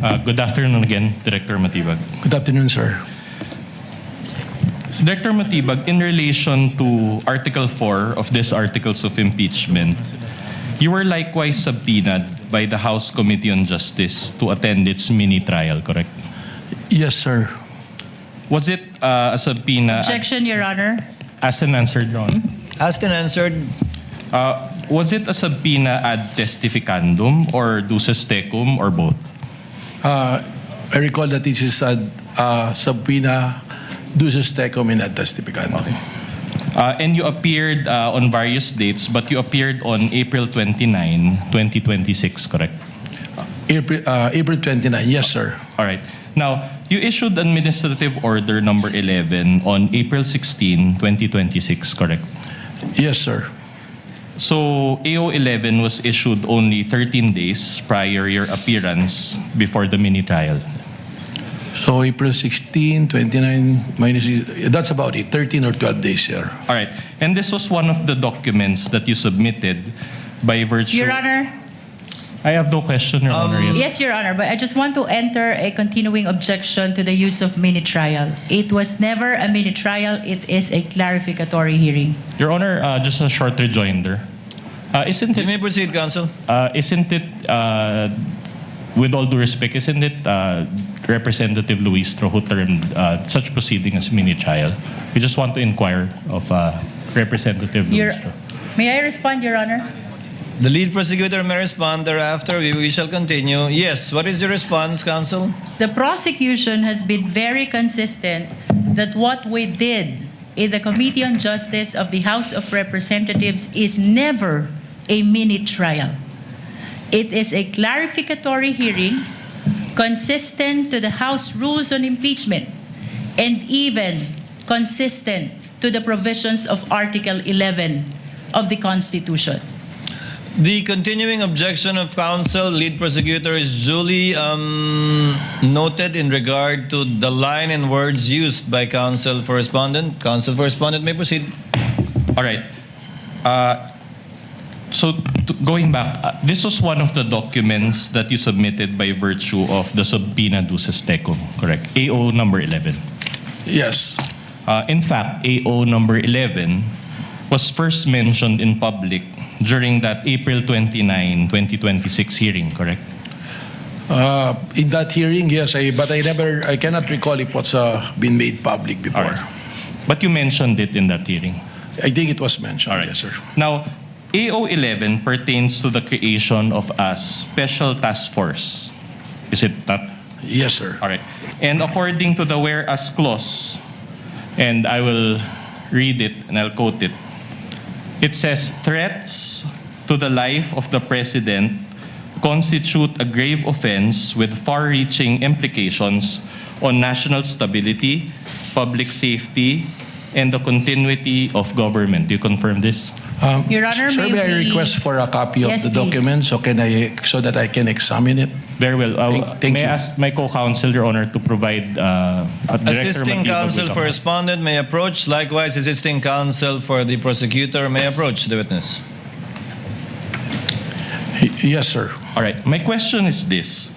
Good afternoon again, Director Matibag. Good afternoon, sir. Director Matibag, in relation to Article 4 of this Articles of Impeachment, you were likewise subpoenaed by the House Committee on Justice to attend its mini-trial, correct? Yes, sir. Was it a subpoena? Objection, Your Honor. Asked and answered, Your Honor. Asked and answered. Was it a subpoena ad testificandum or duces tecum or both? I recall that this is a subpoena duces tecum in ad testificandum. And you appeared on various dates, but you appeared on April 29, 2026, correct? April 29, yes, sir. All right. Now, you issued Administrative Order number 11 on April 16, 2026, correct? Yes, sir. So, AO 11 was issued only 13 days prior your appearance before the mini-trial. So April 16, 29, minus, that's about it, 13 or 12 days, sir. All right. And this was one of the documents that you submitted by virtue... Your Honor. I have no question, Your Honor. Yes, Your Honor, but I just want to enter a continuing objection to the use of mini-trial. It was never a mini-trial. It is a clarificatory hearing. Your Honor, just a short rejoinder. Isn't You it... may proceed, counsel. Isn't it, with all due respect, isn't it Representative Luistro who termed such proceeding as mini-trial? We just want to inquire of Representative Luistro. May I respond, Your Honor? The lead prosecutor may respond thereafter. We shall continue. Yes, what is your response, counsel? The prosecution has been very consistent that what we did in the Committee on Justice of the House of Representatives is never a mini-trial. It is a clarificatory hearing consistent to the House rules on impeachment and even consistent to the provisions of Article 11 of the Constitution. The continuing objection of counsel, lead prosecutor, is duly noted in regard to the line and words used by counsel for respondent. Counsel for respondent may proceed. All right. Going back, this was one of the documents that you submitted by virtue of the subpoena duces tecum, correct? AO number 11. Yes. In fact, AO number 11 was first mentioned in public during that April 29, 2026 hearing, correct? In that hearing, yes, but I cannot recall if what's been made public before. All right. But you mentioned it in that hearing. I think it was mentioned, All right. yes, sir. Now, AO 11 pertains to the creation of a special task force. Is it not? Yes, sir. All right. And according to the whereas clause, and I will read it and I'll quote it, it says, threats to the life of the President constitute a grave offense with far-reaching implications on national stability, public safety, and the continuity of government. Do you confirm this? Your Honor, sir, may I we- request for a copy of Yes, the please. document so that I can examine it? Very well. Thank may you. I ask my co-counsel, Your Honor, to provide Director Assisting Matibag counsel with for a- respondent may approach. Likewise, assisting counsel for the prosecutor may approach the witness. Yes, sir. All right. My question is this.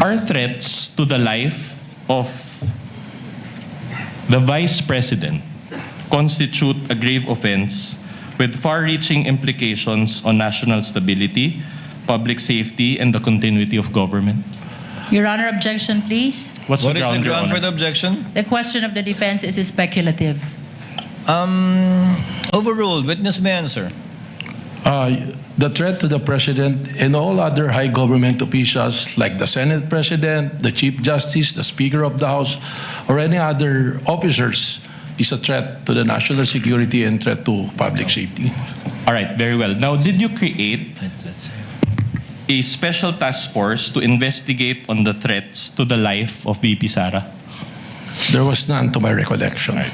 Are threats to the life of the Vice President constitute a grave offense with far-reaching implications on national stability, public safety, and the continuity of government? Your Honor, objection, please. What's What the is the ground, Your ground Honor? for the objection? The question of the defense is speculative. Overruled. Witness may answer. The threat to the President and all other high government officials like the Senate President, the Chief Justice, the Speaker of the House, or any other officers is a threat to the national security and threat to public safety. All right. Very well. Now, did you create a special task force to investigate on the threats to the life of VP Sara? There was none to my recollection. Right.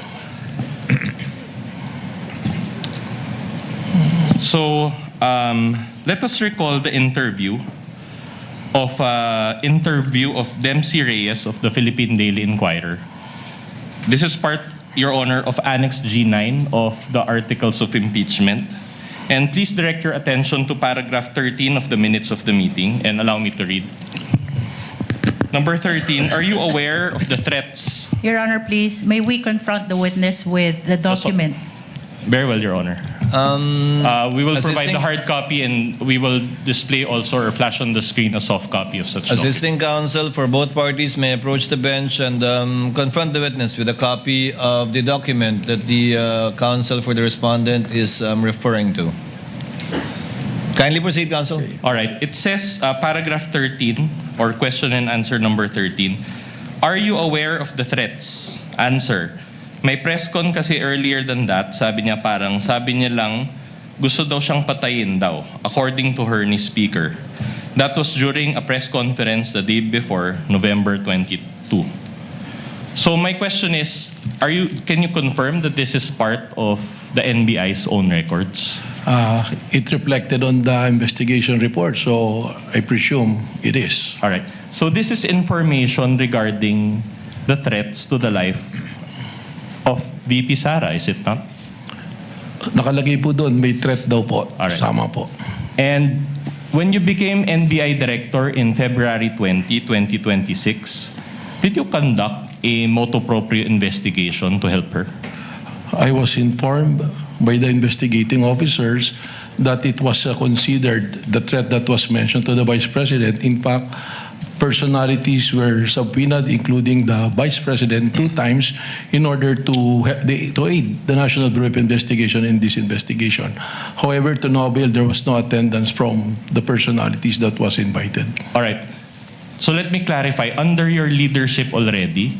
So, let us recall the interview of Dempsey Reyes of the Philippine Daily Inquirer. This is part, Your Honor, of Annex G9 of the Articles of Impeachment. And please direct your attention to paragraph 13 of the minutes of the meeting and allow me to read. Number 13, are you aware of the threats? Your Honor, please, may we confront the witness with the document? Very well, Your Honor. We will provide Assisting- the hard copy and we will display also or flash on the screen a soft copy of such document. Assisting counsel for both parties may approach the bench and confront the witness with a copy of the document that the counsel for the respondent is referring to. Kindly proceed, counsel. All right. It says, paragraph 13, or question and answer number 13. Are you aware of the threats? Answer. May press con kasi earlier than that, sabi niya lang, gusto daw siyang patayin daw, according to her ni speaker. That was during a press conference the day before, November 22. So my question is, can you confirm that this is part of the NBI's own records? It reflected on the investigation report, so I presume it is. All right. So this is information regarding the threats to the life of VP Sara, is it not? Nakalagay po doon, may threat daw po. Alright. Sama po. And when you became NBI Director in February 2026, did you conduct a motu proprio investigation to help her? I was informed by the investigating officers that it was considered the threat that was mentioned to the Vice President. In fact, personalities were subpoenaed, including the Vice President, 2 times in order to aid the National Bureau of Investigation in this investigation. However, to no avail, there was no attendance from the personalities that was invited. All right. So let me clarify. Under your leadership already,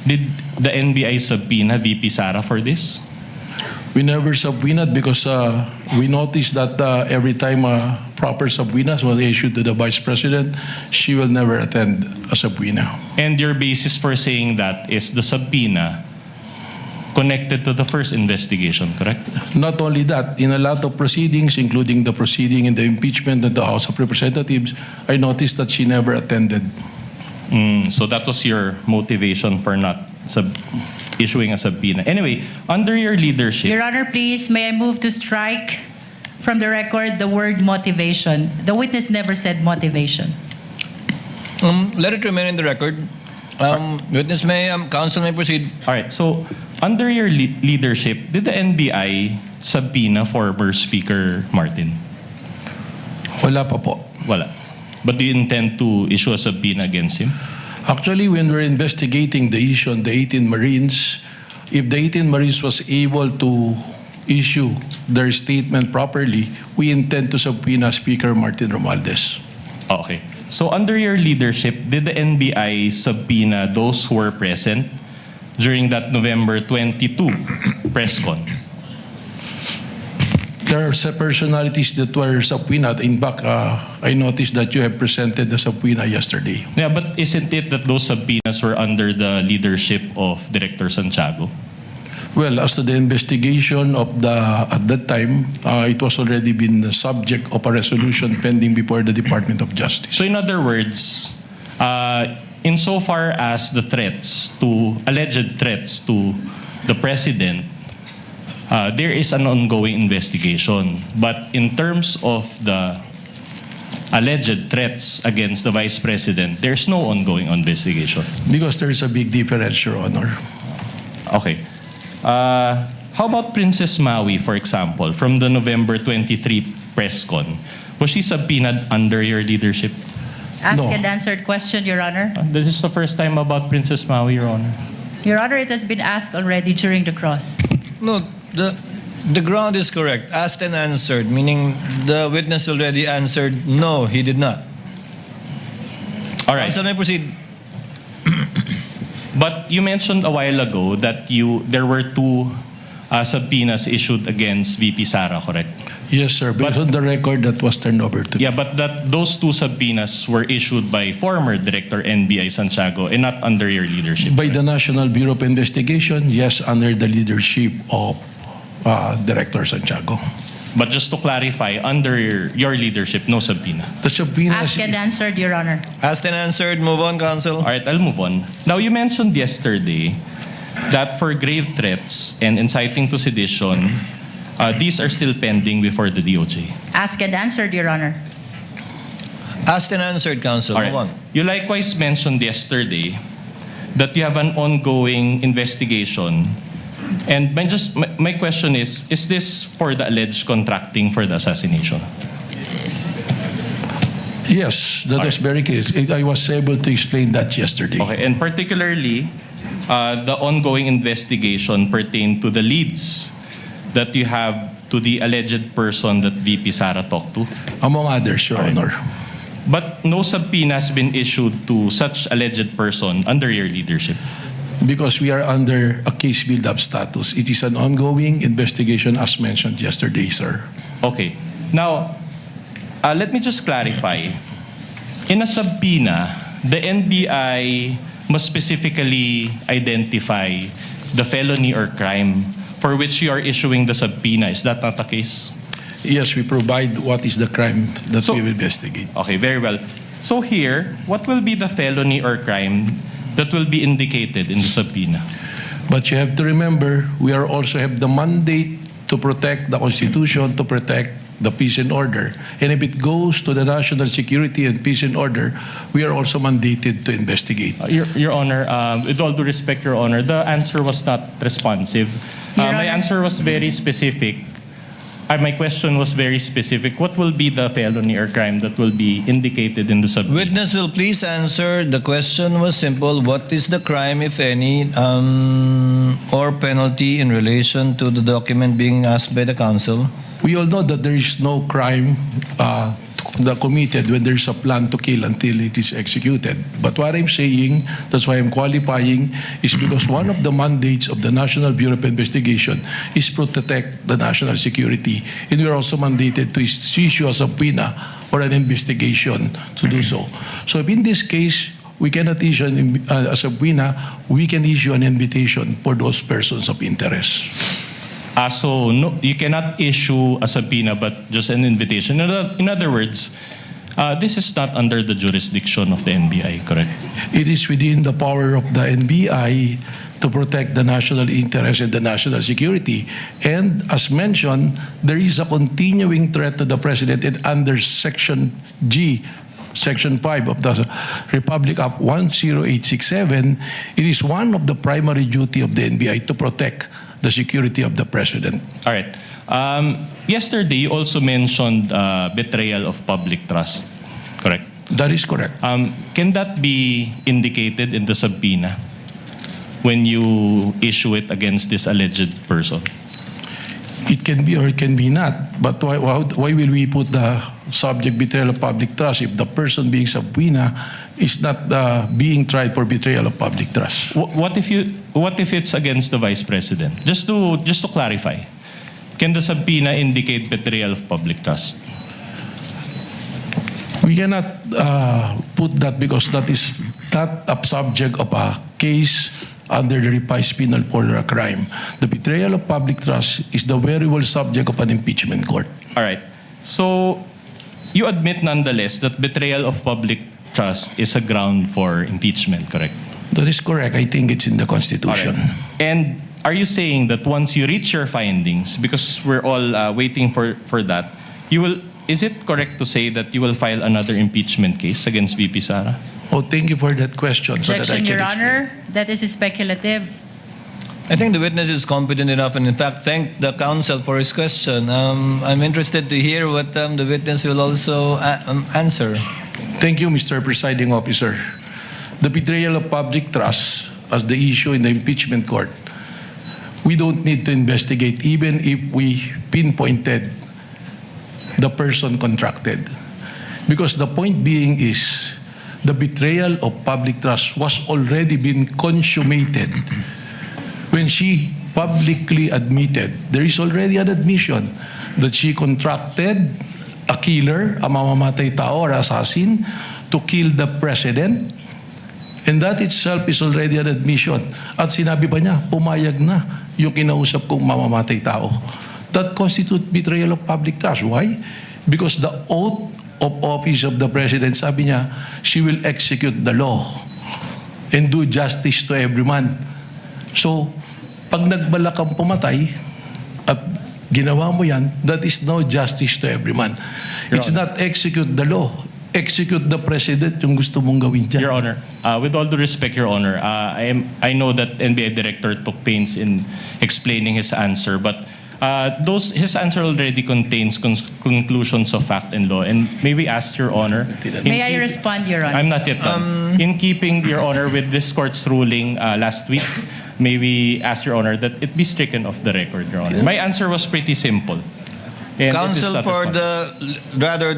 did the NBI subpoena VP Sara for this? We never subpoenaed because we noticed that every time a proper subpoena was issued to the Vice President, she will never attend a subpoena. And your basis for saying that is the subpoena connected to the first investigation, correct? Not only that, in a lot of proceedings, including the proceeding in the impeachment at the House of Representatives, I noticed that she never attended. So that was your motivation for not issuing a subpoena. Anyway, under your leadership, Your Honor, please, may I move to strike from the record the word motivation? The witness never said motivation. Let it remain in the record. Witness may, counsel may proceed. all right, so under your leadership, did the NBI subpoena former Speaker Martin? Wala pa po. Wala. But do you intend to issue a subpoena against him? Actually, when we're investigating the issue on the 18 Marines, if the 18 Marines was able to issue their statement properly, we intend to subpoena Speaker Martin Romualdez. Okay. So under your leadership, did the NBI subpoena those who were present during that November 22 press con? There are some personalities that were subpoenaed. In fact, I noticed that you have presented the subpoena yesterday. Yeah, but isn't it that those subpoenas were under the leadership of Director Santiago? Well, as to the investigation of at that time, it was already been the subject of a resolution pending before the Department of Justice. So in other words, insofar as the alleged threats to the President, there is an ongoing investigation. But in terms of the alleged threats against the Vice President, there's no ongoing investigation. Because there is a big difference, Your Honor. Okay. How about Princess Maui, for example, from the November 23 press con? Was she subpoenaed under your leadership? Asked No. and answered question, Your Honor. This is the first time about Princess Maui, Your Honor. Your Honor, it has been asked already during the cross. No, the ground is correct. Asked and answered, meaning the witness already answered, no, he did not. All right. Counsel may proceed. But you mentioned a while ago that there were 2 subpoenas issued against VP Sara, correct? Yes, sir. Based on the record that was turned over to Yeah, but those 2 subpoenas were issued by former Director NBI Santiago and not under your leadership. by the National Bureau of Investigation, yes, under the leadership of Director Santiago. But just to clarify, under your leadership, no subpoena. The subpoenas, Asked and answered, Your Honor. Asked and answered. Move on, counsel. All right, I'll move on. Now, you mentioned yesterday that for grave threats and inciting to sedition, these are still pending before the DOJ. Asked and answered, Your Honor. Asked and answered, counsel. All right. Move on. You likewise mentioned yesterday that you have an ongoing investigation. And my question is this for the alleged contracting for the assassination? Yes, that is very clear. I was able to explain that yesterday. Okay, and particularly, the ongoing investigation pertain to the leads that you have to the alleged person that VP Sara talked to. Among others, Your Honor. But no subpoena has been issued to such alleged person under your leadership. Because we are under a case build-up status. It is an ongoing investigation as mentioned yesterday, sir. Okay. Now, let me just clarify. In a subpoena, the NBI must specifically identify the felony or crime for which you are issuing the subpoena. Is that not the case? Yes, we provide what is the crime that So- we will investigate. Okay, very well. So here, what will be the felony or crime that will be indicated in the subpoena? But you have to remember, we are also have the mandate to protect the Constitution, to protect the peace and order. And if it goes to the national security and peace and order, we are also mandated to investigate. Your Honor, with all due respect, Your Honor, the answer was not responsive. Your My Honor. answer was very specific. My question was very specific. What will be the felony or crime that will be indicated in the subpoena? Witness will please answer. The question was simple. What is the crime, if any, or penalty in relation to the document being asked by the counsel? We all know that there is no crime that committed when there is a plan to kill until it is executed. But what I'm saying, that's why I'm qualifying, is because one of the mandates of the National Bureau of Investigation is to protect the national security. And we are also mandated to issue a subpoena or an investigation to do so. So if in this case, we cannot issue a subpoena, we can issue an invitation for those persons of interest. So no, you cannot issue a subpoena, but just an invitation. In other words, this is not under the jurisdiction of the NBI, correct? It is within the power of the NBI to protect the national interest and the national security. And as mentioned, there is a continuing threat to the President, and under Section G, Section 5 of the Republic Act 10867, it is one of the primary duty of the NBI to protect the security of the President. All right. Yesterday, you also mentioned betrayal of public trust, correct? That is correct. Can that be indicated in the subpoena when you issue it against this alleged person? It can be or it can be not. But why will we put the subject betrayal of public trust if the person being subpoena is not being tried for betrayal of public trust? What if it's against the Vice President? Just to clarify, can the subpoena indicate betrayal of public trust? We cannot put that because that is not a subject of a case under the revised penal code or a crime. The betrayal of public trust is the very well subject of an impeachment court. All right. So you admit nonetheless that betrayal of public trust is a ground for impeachment, correct? That is correct. I think it's in the Constitution. All right. And are you saying that once you reach your findings, because we're all waiting for that, you will? Is it correct to say that you will file another impeachment case against VP Sara? Oh, thank you for that question. So that I Objection, can Your explain. Honor. That is speculative. I think the witness is competent enough, and in fact, thank the counsel for his question. I'm interested to hear what the witness will also answer. Thank you, Mr. Presiding Officer. The betrayal of public trust as the issue in the impeachment court, we don't need to investigate even if we pinpointed the person contracted. Because the point being is the betrayal of public trust was already been consummated when she publicly admitted, there is already an admission that she contracted a killer, a mamamatay tao or assassin, to kill the president. And that itself is already an admission. At sinabi pa niya, pumayag na yung kinausap kong mamamatay tao. That constitutes betrayal of public trust. Why? Because the oath of office of the president, sabi niya, she will execute the law and do justice to every man. So, pag nagbalak kang pumatay at ginawa mo yan, that is no justice to every man. It's not execute the law. execute the president yung gusto mong gawin dyan. Your Honor, with all due respect, Your Honor, I know that NBI Director took pains in explaining his answer, but his answer already contains conclusions of fact and law. And may we ask, Your Honor? May I respond, Your Honor? I'm not yet done. In keeping, Your Honor, with this court's ruling last week, may we ask, Your Honor, that it be stricken off the record, Your Honor? My answer was pretty simple. And Counsel for the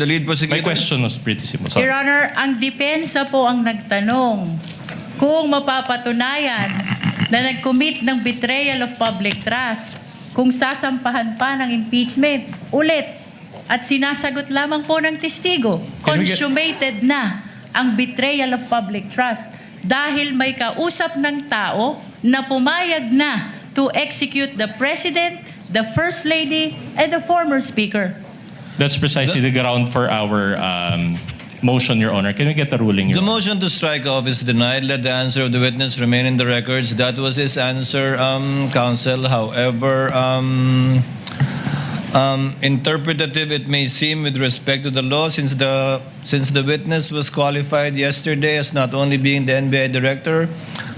lead prosecutor. My question was pretty simple. Sorry. Your Honor, ang depensa po ang nagtanong kung mapapatunayan na nag-commit ng betrayal of public trust, kung sasampahan pa ng impeachment ulit at sinasagot lamang po ng testigo, Can we get- consummated na ang betrayal of public trust dahil may kausap ng tao na pumayag na to execute the President, the First Lady, and the former Speaker. That's precisely the ground for our motion, Your Honor. Can we get the ruling, Your The Honor? motion to strike off is denied. Let the answer of the witness remain in the records. That was his answer, counsel. However, interpretative it may seem with respect to the law, since the witness was qualified yesterday as not only being the NBI director,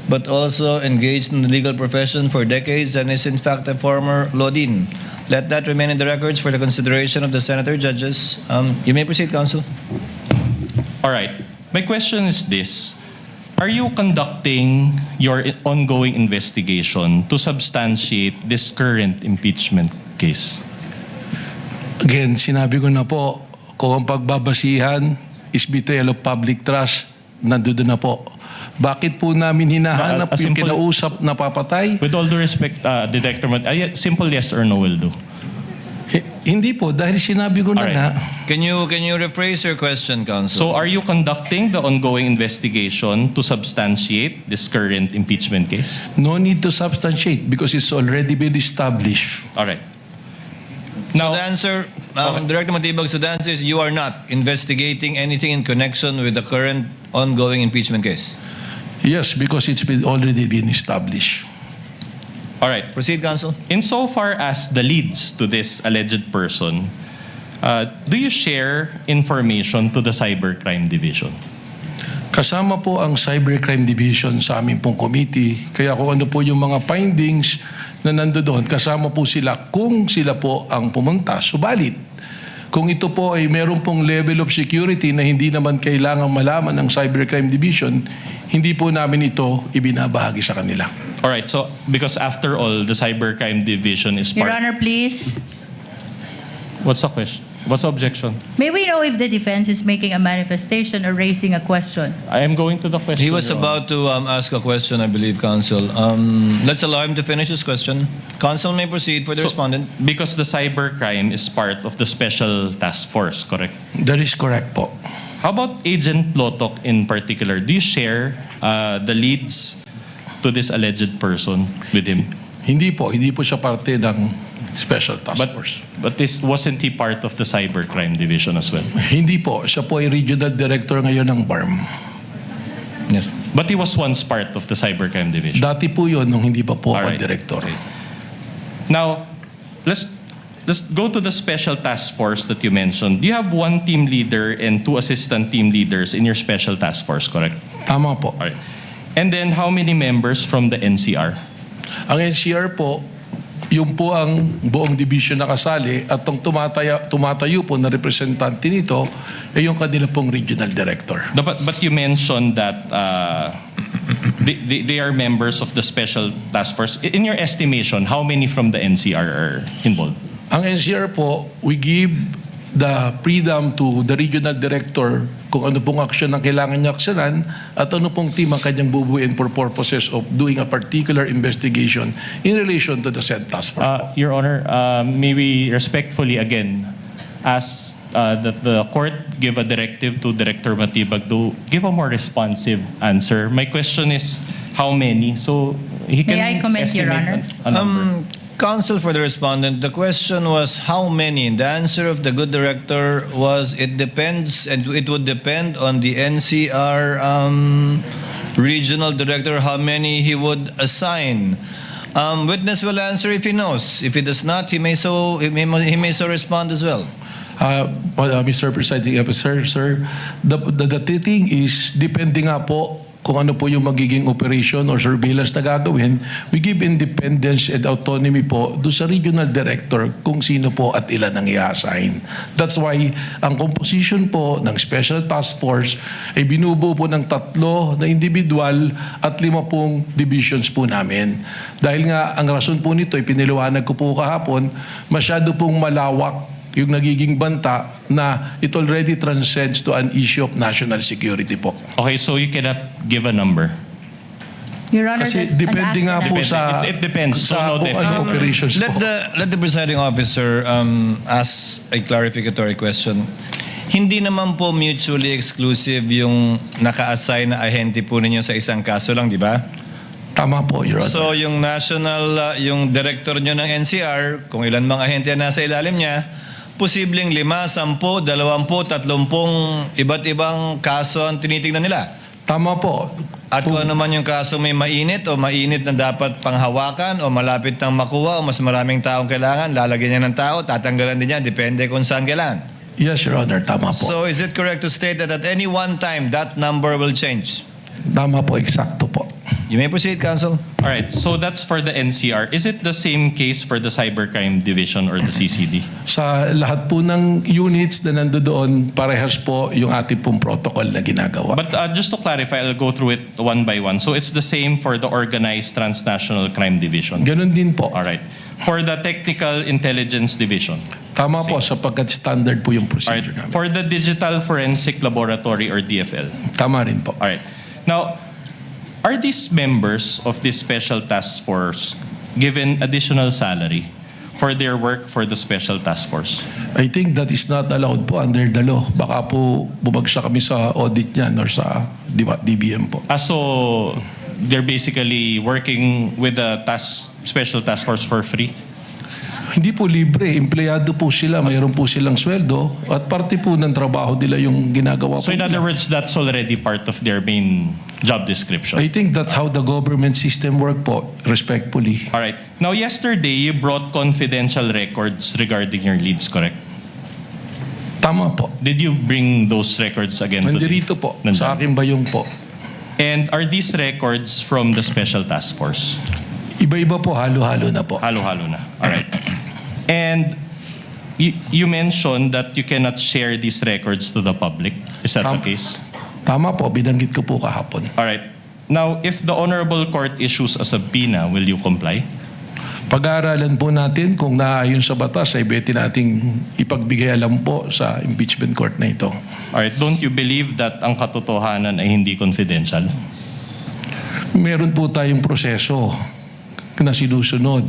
but also engaged in the legal profession for decades and is in fact a former law dean. Let that remain in the records for the consideration of the senator judges. You may proceed, counsel. All right. My question is this. Are you conducting your ongoing investigation to substantiate this current impeachment case? Again, sinabi ko na po, kung ang pagbabasihan is betrayal of public trust, nandoon na po. Bakit po namin hinahanap A yung simple- kinausap na papatay? With all due respect, Director, simple yes or no will do. Hindi po, dahil sinabi ko na Alright. nga, Can you rephrase your question, counsel? So are you conducting the ongoing investigation to substantiate this current impeachment case? no need to substantiate because it's already been established. All right. So Now, the answer, Director Matibag, so the answer is you are not investigating anything in connection with the current ongoing impeachment case. Yes, because it's already been established. all right. Proceed, counsel. Insofar as the leads to this alleged person, do you share information to the Cybercrime Division? Kasama po ang Cybercrime Division sa aming pong committee. Kaya kung ano po yung mga findings na nandoon, kasama po sila kung sila po ang pumunta. Subalit, kung ito po ay meron pong level of security na hindi naman kailangan malaman ng Cybercrime Division, hindi po namin ito ibinabahagi sa kanila. All right. So because after all, the Cybercrime Division is Your part. Honor, please. What's the question? What's the objection? May we know if the defense is making a manifestation or raising a question? I am going to the question. He was Your Honor. about to ask a question, I believe, counsel. Let's allow him to finish his question. Counsel may proceed for the So, respondent. Because the cybercrime is part of the special task force, correct? That is correct po. How about Agent Lotok in particular? Do you share the leads to this alleged person with him? Hindi po siya parte ng Special Task Force. But wasn't he part of the cybercrime division as well? Hindi po, siya po ay regional director ngayon ng BARM. Yes. But he was once part of the cybercrime division. Dati po yun nung hindi pa po ako Alright. director. Okay. Now, let's go to the special task force that you mentioned. You have one team leader and two assistant team leaders in your special task force, correct? Tama po. All right. And then how many members from the NCR? Ang NCR po, yung po ang buong division na kasali at ang tumatayo po na representante nito ay yung kanila pong regional director. But you mentioned that they are members of the special task force. In your estimation, how many from the NCR are involved? Ang NCR po, we give the freedom to the regional director kung ano pong aksyon ang kailangan niya aksyonan at ano pong team ang kanyang bubuin for purposes of doing a particular investigation in relation to the said task force po. Your Honor, may we respectfully again ask that the court give a directive to Director Matibag to give a more responsive answer. My question is how many? So he can May I comment, Your estimate Honor? a number. Counsel for the respondent, the question was how many? The answer of the good director was it depends, and it would depend on the NCR regional director how many he would assign. Witness will answer if he knows. If he does not, he may so respond as well. Mr. Presiding Officer, sir, the thing is, depende nga po kung ano po yung magiging operation or surveillance na gagawin, we give independence and autonomy po doon sa regional director kung sino po at ilan ang i-assign. That's why ang composition po ng Special Task Force ay binubuo po ng 3 na individual at 5 pong divisions po namin. Dahil nga ang rason po nito ay piniliwanag ko po kahapon, masyado pong malawak yung nagiging banta na it already transcends to an issue of national security po. Okay, so you cannot give a number. Your Honor, Kasi that's an depende ask nga and po answer. sa It depends. So sa no kung definite. ano operations Let po. the presiding officer ask a clarificatory question. Hindi naman po mutually exclusive yung naka-assign na ahente po ninyo sa isang kaso lang, di ba? Tama po, Your Honor. So yung national, yung director nyo ng NCR, kung ilan mga ahente na nasa ilalim niya, posibleng 5, 10, 20, 30 iba't ibang kaso ang tinitingnan nila. Tama po. At kung ano man yung kaso may mainit o mainit na dapat panghawakan o malapit nang makuha o mas maraming taong kailangan, lalagyan niya ng tao, tatanggalan din niya, depende kung saan kailangan. Yes, Your Honor. Tama po. So is it correct to state that at any one time, that number will change? Tama po. Eksakto po. You may proceed, Counsel. All right, so that's for the NCR. Is it the same case for the Cybercrime Division or the CCD? Sa lahat po ng units na nandoon, parehas po yung ating pong protocol na ginagawa. But just to clarify, I'll go through it one by one. So it's the same for the Organized Transnational Crime Division? Ganun din po. All right. For the Technical Intelligence Division? Tama po, sapagkat standard po yung All right. procedure namin. For the Digital Forensic Laboratory or DFL? Tama rin po. All right. Now, are these members of this special task force given additional salary for their work for the special task force? I think that is not allowed po under the law. Baka po bumagsak kami sa audit niyan or sa DBM po. So they're basically working with the special task force for free? Hindi po libre. Empleyado po sila. Mayroon po silang sweldo at parte po ng trabaho nila yung ginagawa po So in other nila. words, that's already part of their main job description? I think that's how the government system work po, respectfully. All right. Now, yesterday, you brought confidential records regarding your leads, correct? Tama po. Did you bring those records again today? Nandirito po. Nandun. Sa akin bayong po. And are these records from the special task force? Iba-iba po, halo-halo na po. Halo-halo na. All right. And you mentioned that you cannot share these records to the public. Is that the case? Tama po, binanggit ko po kahapon. All right. Now, if the Honorable Court issues a subpoena, will you comply? Pag-aaralan po natin kung naayon sa batas ay beti nating ipagbigay alam po sa impeachment court na ito. All right. Don't you believe that ang katotohanan ay hindi confidential? Meron po tayong proseso na sinusunod.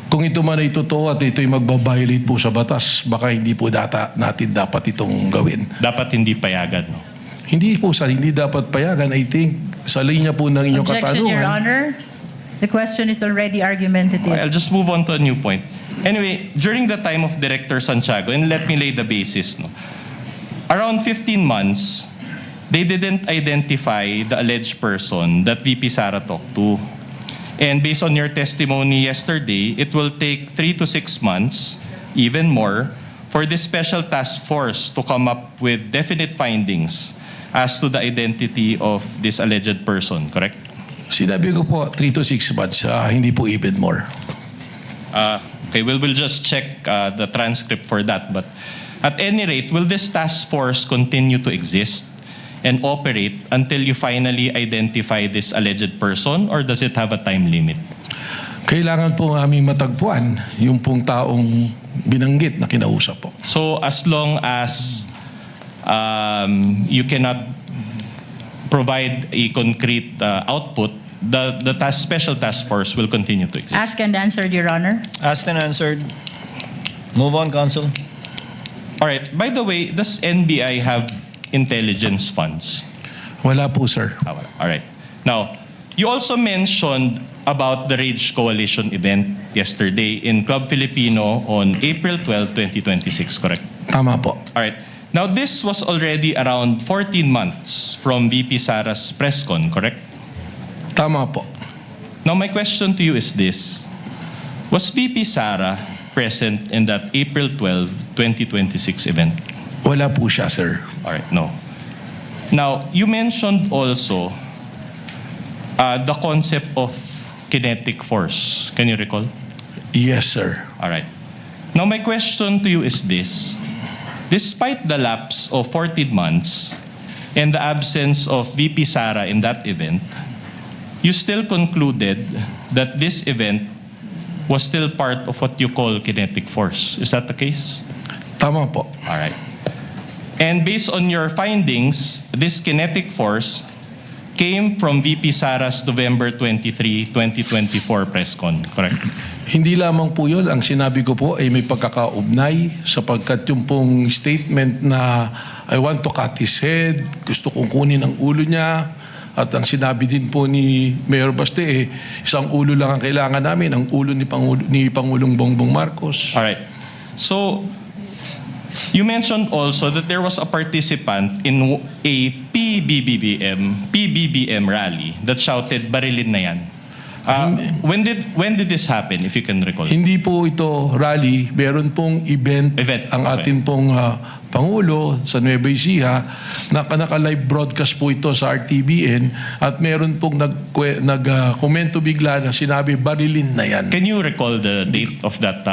Kung ito man ay totoo at ito'y magbabiolate po sa batas, baka hindi po natin dapat itong gawin. Dapat hindi payagan, no? Hindi po hindi dapat payagan. I think sa linya po ng inyong Objection, Your katanungan. Honor. The question is already argumentative. Okay, I'll just move on to a new point. Anyway, during the time of Director Santiago, and let me lay the basis, no? Around 15 months, they didn't identify the alleged person that VP Sara talked to. And based on your testimony yesterday, it will take 3 to 6 months, even more, for this special task force to come up with definite findings as to the identity of this alleged person, correct? Sinabi ko po 3 to 6 months, hindi po even more. Okay, we'll just check the transcript for that. But at any rate, will this task force continue to exist and operate until you finally identify this alleged person, or does it have a time limit? Kailangan po aming matagpuan yung pong taong binanggit na kinausap po. So as long as you cannot provide a concrete output, the special task force will continue to exist. Asked and answered, Your Honor. Asked and answered. Move on, Counsel. All right. By the way, does NBI have intelligence funds? Wala po, sir. Wala. All right. Now, you also mentioned about the Rage Coalition event yesterday in Club Filipino on April 12, 2026, correct? Tama po. All right. Now, this was already around 14 months from VP Sara's press con, correct? Tama po. Now, my question to you is this. Was VP Sara present in that April 12, 2026 event? Wala po siya, sir. All right, no. Now, you mentioned also the concept of kinetic force. Can you recall? Yes, sir. All right. Now, my question to you is this. Despite the lapse of 14 months and the absence of VP Sara in that event, you still concluded that this event was still part of what you call kinetic force. Is that the case? Tama po. All right. And based on your findings, this kinetic force came from VP Sara's November 23, 2024 press con, correct? Hindi lamang po yun. Ang sinabi ko po ay may pagkakaugnay sapagkat yung pong statement na I want to cut his head, gusto kong kunin ang ulo niya, at ang sinabi din po ni Mayor Baste, isang ulo lang ang kailangan namin, ang ulo ni Pangulong Bongbong Marcos. All right. So, you mentioned also that there was a participant in a PBBM rally that shouted, "Barilin na yan." When did this happen, if you can recall? Hindi po ito rally, meron pong event, ang okay. ating pong Pangulo sa Nueva Ecija, naka-live broadcast po ito sa RTBN at meron pong nag-komento bigla na sinabi, barilin na yan. Can you recall the date of that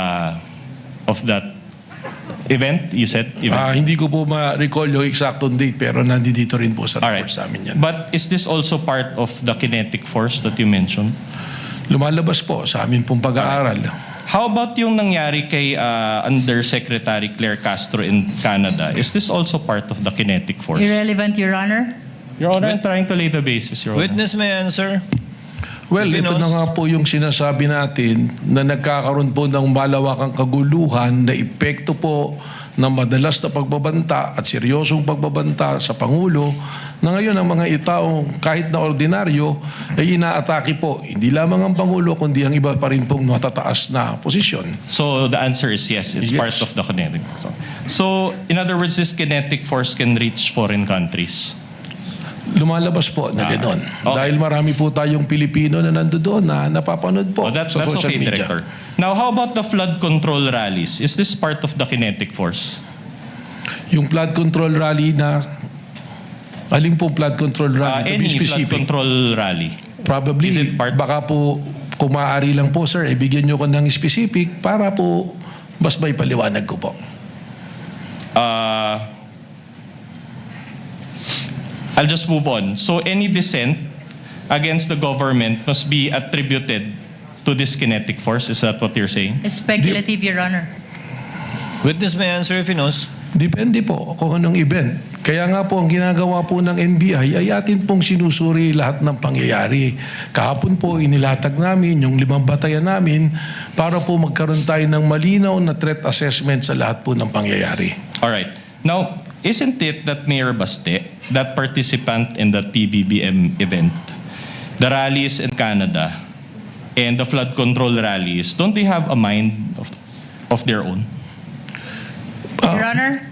event? You said event? Hindi ko po ma-recall yung exactong date pero nandito rin po sa All report right. sa amin yan. But is this also part of the kinetic force that you mentioned? Lumalabas po sa amin pong pag-aaral. How about yung nangyari kay Undersecretary Claire Castro in Canada? Is this also part of the kinetic force? Irrelevant, Your Honor. Your Honor, I'm trying to lay the basis, Your Honor. Witness may answer. Well, If he ito knows. na nga po yung sinasabi natin na nagkakaroon po ng malawakang kaguluhan na epekto po ng madalas na pagbabanta at seryosong pagbabanta sa Pangulo na ngayon ang mga itaong kahit na ordinaryo ay inaatake po. Hindi lamang ang Pangulo kundi ang iba pa rin pong matataas na posisyon. So the answer is yes, it's Yes. part of the kinetic force. So in other words, this kinetic force can reach foreign countries. Lumalabas po na gano'n. Okay. Dahil marami po tayong Pilipino na nandoon na napapanood po That's sa social okay, media. Director. Now, how about the flood control rallies? Is this part of the kinetic force? Yung flood control rally na alin pong flood control rally? To be Any flood specific. control rally? Probably, Is it part- baka po kung maaari lang po sir, ibigyan nyo ko ng specific para po mas may paliwanag ko po. I'll just move on. So any dissent against the government must be attributed to this kinetic force. Is that what you're saying? Speculative, Your Honor. Witness may answer if he knows. Depende po kung anong event. Kaya nga po ang ginagawa po ng NBI ay atin pong sinusuri lahat ng pangyayari. Kahapon po inilatag namin yung 5 batayan namin para po magkaroon tayo ng malinaw na threat assessment sa lahat po ng pangyayari. All right. Now, isn't it that Mayor Baste, that participant in that PBBM event, the rallies in Canada, and the flood control rallies, don't they have a mind of their own? Your Honor,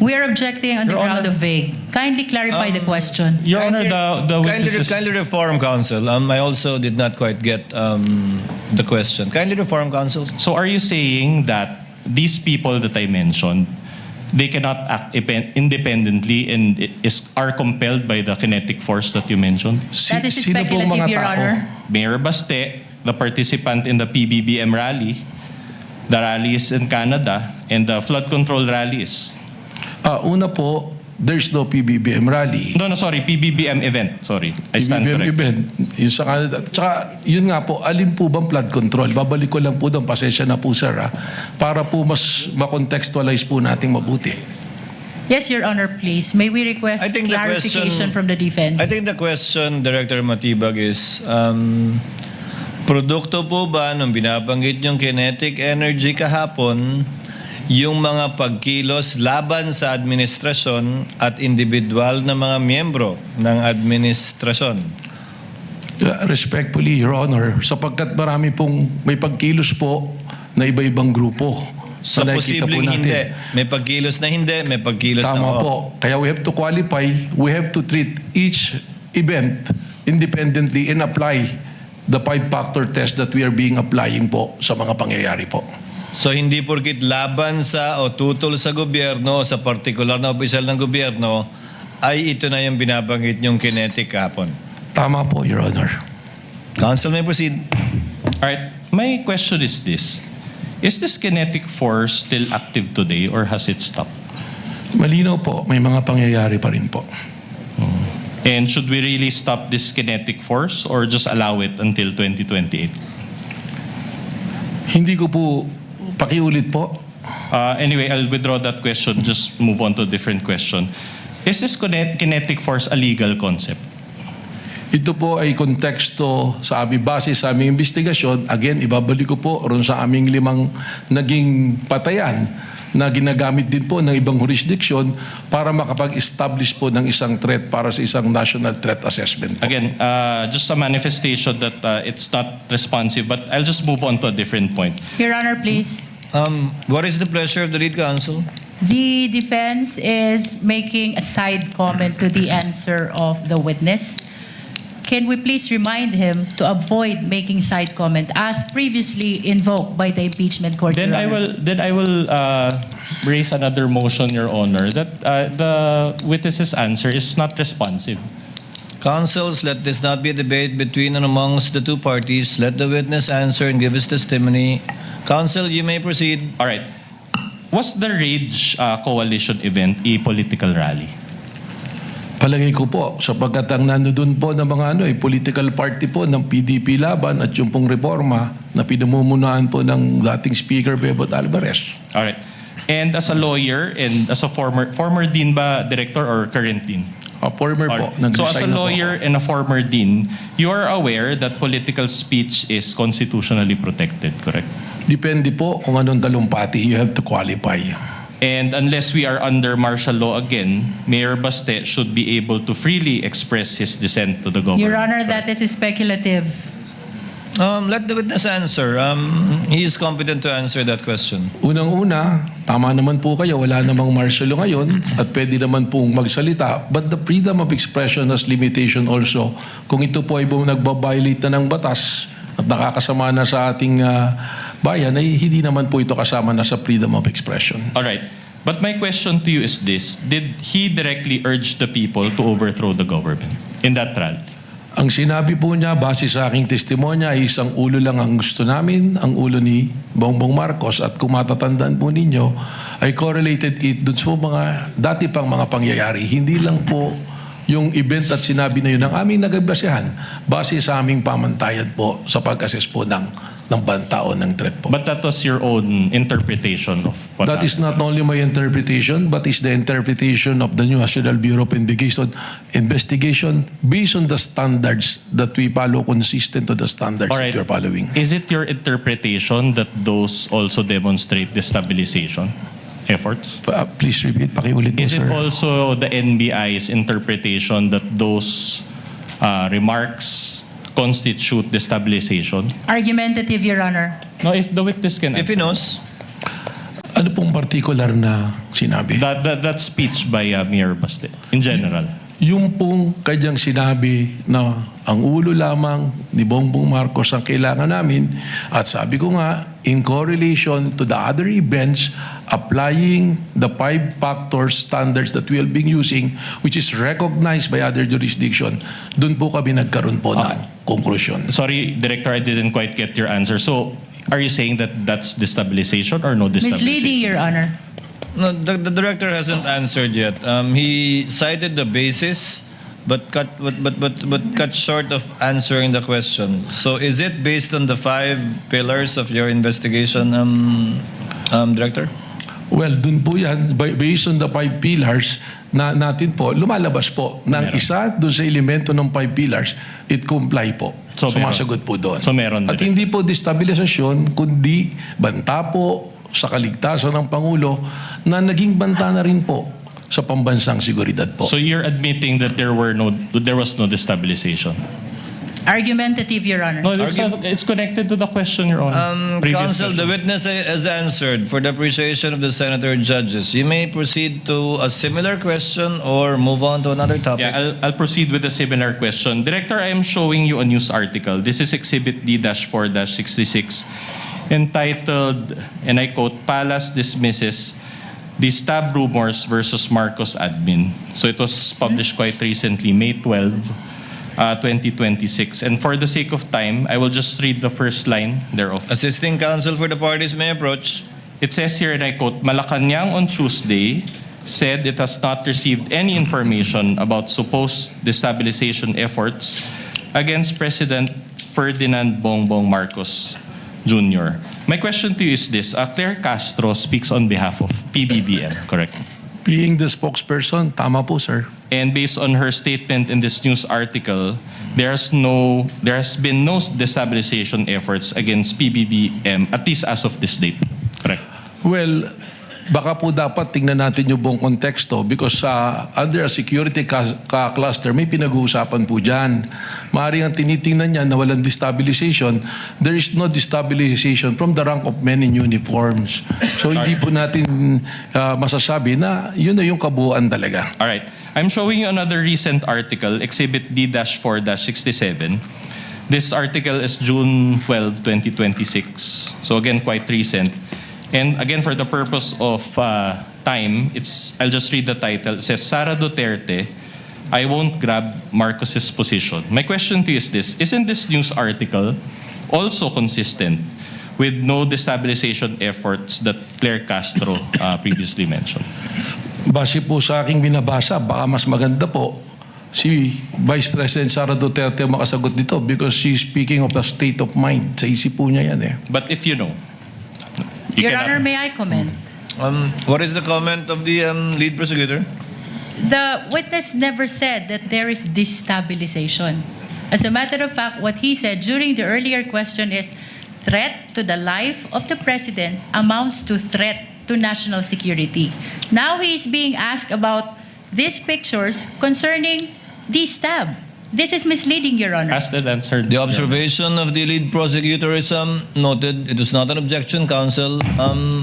we are objecting on the Your ground Honor. of vague. Kindly clarify the question. Your Honor, the witnesses... Kindly reform, counsel. I also did not quite get the question. Kindly reform, counsel. So are you saying that these people that I mentioned, they cannot act independently and are compelled by the kinetic force that you mentioned? That is Sino pong speculative, mga Your tao? Honor. Mayor Baste, the participant in the PBBM rally, the rallies in Canada, and the flood control rallies. Una po, there's no PBBM rally. No, sorry, PBBM event. Sorry, I stand PBBM corrected. event, yung sa Canada. Tsaka, yun nga po, alin po bang flood control? Babalik ko lang po doon, pasensya na po sir, para po mas makontextualize po nating mabuti. Yes, Your Honor, please. May we request I think the clarification question- from the defense? I think the question, Director Matibag, is produkto po ba nung binabanggit yung kinetic energy kahapon yung mga pagkilos laban sa administrasyon at individual na mga miyembro ng administrasyon? Respectfully, Your Honor, sapagkat marami pong may pagkilos po na iba-ibang grupo. Sa na nakikita po posibleng natin. hindi. May pagkilos na hindi, may pagkilos na Tama oo. po. Kaya we have to qualify, we have to treat each event independently and apply the 5-factor test that we are being applying po sa mga pangyayari po. So hindi porkit laban sa o tutol sa gobyerno, sa partikular na opisyal ng gobyerno, ay ito na yung binabanggit yung kinetic kahapon. Tama po, Your Honor. Counsel may proceed. All right. My question is this. Is this kinetic force still active today or has it stopped? Malinaw po, may mga pangyayari pa rin po. And should we really stop this kinetic force or just allow it until 2028? Hindi ko po, pakiulit po. Anyway, I'll withdraw that question. Just move on to a different question. Is this kinetic force a legal concept? Ito po ay konteksto sa aming base sa aming investigasyon. Again, ibabalik ko po ron sa aming 5 naging patayan na ginagamit din po ng ibang jurisdiction para makapag-establish po ng isang threat para sa isang national threat assessment po. Again, just a manifestation that it's not responsive, but I'll just move on to a different point. Your Honor, please. What is the pleasure of the lead counsel? The defense is making a side comment to the answer of the witness. Can we please remind him to avoid making side comment as previously invoked by the impeachment court? Then Your Honor? I will raise another motion, Your Honor, that the witness's answer is not responsive. Counsels, let this not be a debate between and amongst the two parties. Let the witness answer and give his testimony. Counsel, you may proceed. All right. Was the Rage Coalition event a political rally? Palagay ko po, sapagkat ang nandoon po ng mga political party po ng PDP laban at yung pong reforma na pinamumunuan po ng dating Speaker Bebot Alvarez. All right. And as a lawyer and as a former dean ba, director or current dean? Former po. So as a nag-resign na po lawyer ako. and a former dean, you are aware that political speech is constitutionally protected, correct? Depende po kung anong talumpati. You have to qualify. And unless we are under martial law again, Mayor Baste should be able to freely express his dissent to the government. Your Honor, that is speculative. Let the witness answer. He is competent to answer that question. Unang-una, tama naman po kayo, wala namang martial law ngayon at pwede naman pong magsalita. But the freedom of expression has limitation also. Kung ito po ay nagbabiolate na ng batas at nakakasama na sa ating bayan, ay hindi naman po ito kasama na sa freedom of expression. All right. But my question to you is this. Did he directly urge the people to overthrow the government in that rally? Ang sinabi po niya, base sa aking testimonya, ay isang ulo lang ang gusto namin, ang ulo ni Bongbong Marcos. At kung matatandaan po ninyo, ay correlated it dun sa mga dati pang mga pangyayari. Hindi lang po yung event at sinabi na yun ang aming nagbasehan base sa aming pamantayan po sa pag-assess po ng bantao ng threat po. But that was your own interpretation of what That is not only my interpretation, but is the interpretation of the new National Bureau of Investigation based on the standards that we follow, consistent to the standards All right. that we are following. Is it your interpretation that those also demonstrate destabilization efforts? Please repeat, pakiulit mo, Is it sir. also the NBI's interpretation that those remarks constitute destabilization? Argumentative, Your Honor. No, if the witness can If he answer. knows, Ano pong particular na sinabi? That speech by Mayor Baste, in general. Yung pong kanyang sinabi na ang ulo lamang ni Bongbong Marcos ang kailangan namin, at sabi ko nga, in correlation to the other events, applying the 5-factor standards that we have been using, which is recognized by other jurisdiction, dun po kami nagkaroon po ng konklusyon. Sorry, Director, I didn't quite get your answer. So, are you saying that that's destabilization or no destabilization? Misleading, Your Honor. no, the director hasn't answered yet. He cited the basis, but cut short of answering the question. So, is it based on the 5 pillars of your investigation, Director? Well, dun po yan, based on the 5 pillars na natin po, lumalabas po ng isa dun sa elemento ng 5 pillars, it comply po. So, sumasagot po doon. So, meron At din. hindi po destabilisasyon, kundi banta po sa kaligtasan ng Pangulo na naging banta na rin po sa pambansang seguridad po. So, you're admitting that there was no destabilization? Argumentative, Your Honor. No, it's connected to the question, Your Honor. Previous Counsel, the question. witness has answered for the appreciation of the senator judges. You may proceed to a similar question or move on to another topic. Yeah, I'll proceed with a similar question. Director, I am showing you a news article. This is Exhibit D-4-66, entitled, and I quote, "Palace dismisses the stab rumors versus Marcos admin." So it was published quite recently, May 12, 2026. And for the sake of time, I will just read the first line thereof. Assisting counsel for the parties may approach. It says here, and I quote, "Malacanang on Tuesday said it has not received any information about supposed destabilization efforts against President Ferdinand Bongbong Marcos Jr." My question to you is this. Claire Castro speaks on behalf of PBBM, correct? Being the spokesperson, tama po, sir. And based on her statement in this news article, there has been no destabilization efforts against PBBM, at least as of this date, correct? Well, baka po dapat tingnan natin yung buong konteksto because under a security cluster, may pinag-uusapan po dyan. Maaaring ang tinitingnan niya na walang destabilization, there is no destabilization from the rank of men in uniforms. So hindi po natin masasabi na yun na yung kabuuan talaga. All right. I'm showing you another recent article, Exhibit D-4-67. This article is June 12, 2026. So again, quite recent. And again, for the purpose of time, I'll just read the title. It says, "Sara Duterte, I won't grab Marcos's position." My question to you is this. Isn't this news article also consistent with no destabilization efforts that Claire Castro previously mentioned? Base po sa aking binabasa, baka mas maganda po si Vice President Sara Duterte makasagot dito because she's speaking of a state of mind. Sa isip po niya yan eh. But if you know, Your Honor, may I comment? What is the comment of the lead prosecutor? The witness never said that there is destabilization. As a matter of fact, what he said during the earlier question is threat to the life of the president amounts to threat to national security. Now he is being asked about these pictures concerning the stab. This is misleading, Your Honor. asked and answered. The observation of the lead prosecutor is noted. It was not an objection, counsel.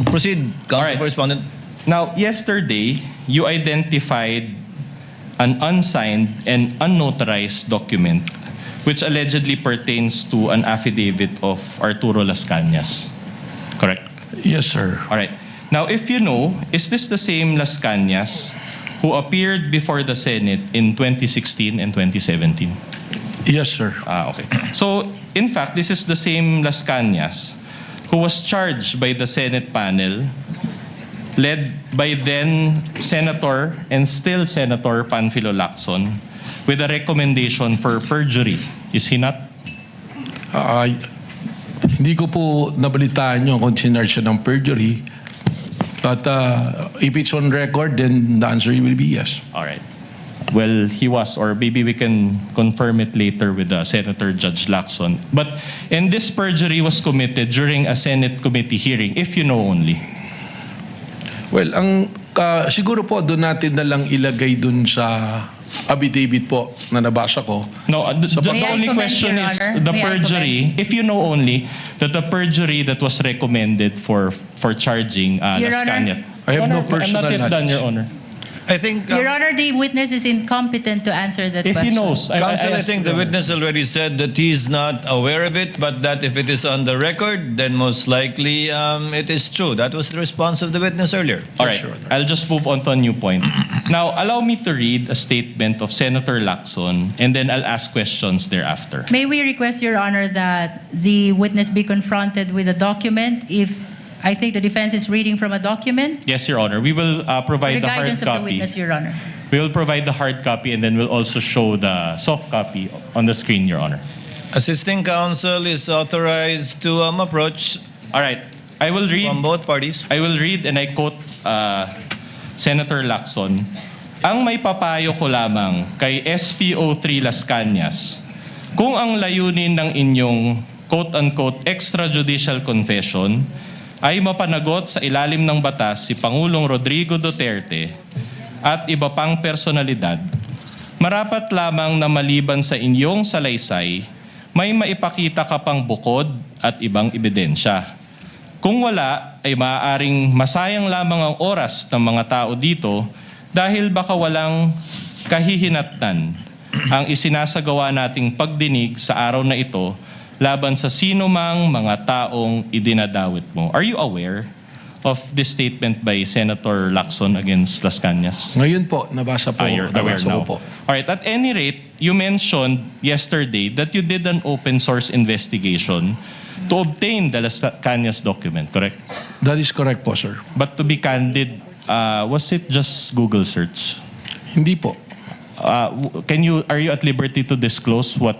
Proceed, counsel All right. for respondent. Now, yesterday, you identified an unsigned and unnotarized document which allegedly pertains to an affidavit of Arturo Las Cañas. Correct? Yes, sir. All right. Now, if you know, is this the same Las Cañas who appeared before the Senate in 2016 and 2017? Yes, sir. Okay. So, in fact, this is the same Las Cañas who was charged by the Senate panel led by then Senator and still Senator Panfilo Lacson with a recommendation for perjury. Is he not? Hindi ko po nabalitaan yung kung sinarge siya ng perjury. But if it's on record, then the answer will be yes. All right. Well, he was, or maybe we can confirm it later with Senator Judge Lacson. And this perjury was committed during a Senate committee hearing, if you know only. Well, siguro po doon natin na lang ilagay doon sa affidavit po na nabasa ko. No, the May I only comment, question Your is Honor? the May I perjury. If you know only that the perjury that was recommended for charging Your Las Honor? Cañas. I have no Honor, personal I'm not yet done, Your Honor. I think, Your Honor, the witness is incompetent to answer that If question. he knows, counsel, I asked think the Your Honor. witness already said that he's not aware of it, but that if it is on the record, then most likely it is true. That was the response of the witness earlier. All right, I'll just move on to a new point. Now, allow me to read a statement of Senator Lacson, and then I'll ask questions thereafter. May we request, Your Honor, that the witness be confronted with a document if I think the defense is reading from a document? Yes, Your Honor. We will provide The the hard guidance of the copy. witness, Your Honor. We will provide the hard copy, and then we'll also show the soft copy on the screen, Your Honor. Assisting counsel is authorized to approach All right. I will read. from both parties. I will read and I quote Senator Lacson. Ang may papayo ko lamang kay SPO3 Las Cañas, kung ang layunin ng inyong quote-unquote extrajudicial confession ay mapanagot sa ilalim ng batas si Pangulong Rodrigo Duterte at iba pang personalidad, marapat lamang na maliban sa inyong salaysay may maipakita ka pang bukod at ibang ebidensya. Kung wala, ay maaaring masayang lamang ang oras ng mga tao dito dahil baka walang kahihinatnan ang isinasagawa nating pagdinig sa araw na ito laban sa sino mang mga taong idinadawit mo. Are you aware of this statement by Senator Lacson against Las Cañas? Ngayon po, nabasa po. You're aware nabasa ko now. po. Alright, at any rate, you mentioned yesterday that you did an open source investigation to obtain the Las Cañas document, correct? That is correct po, sir. But to be candid, was it just Google search? Hindi po. Are you at liberty to disclose what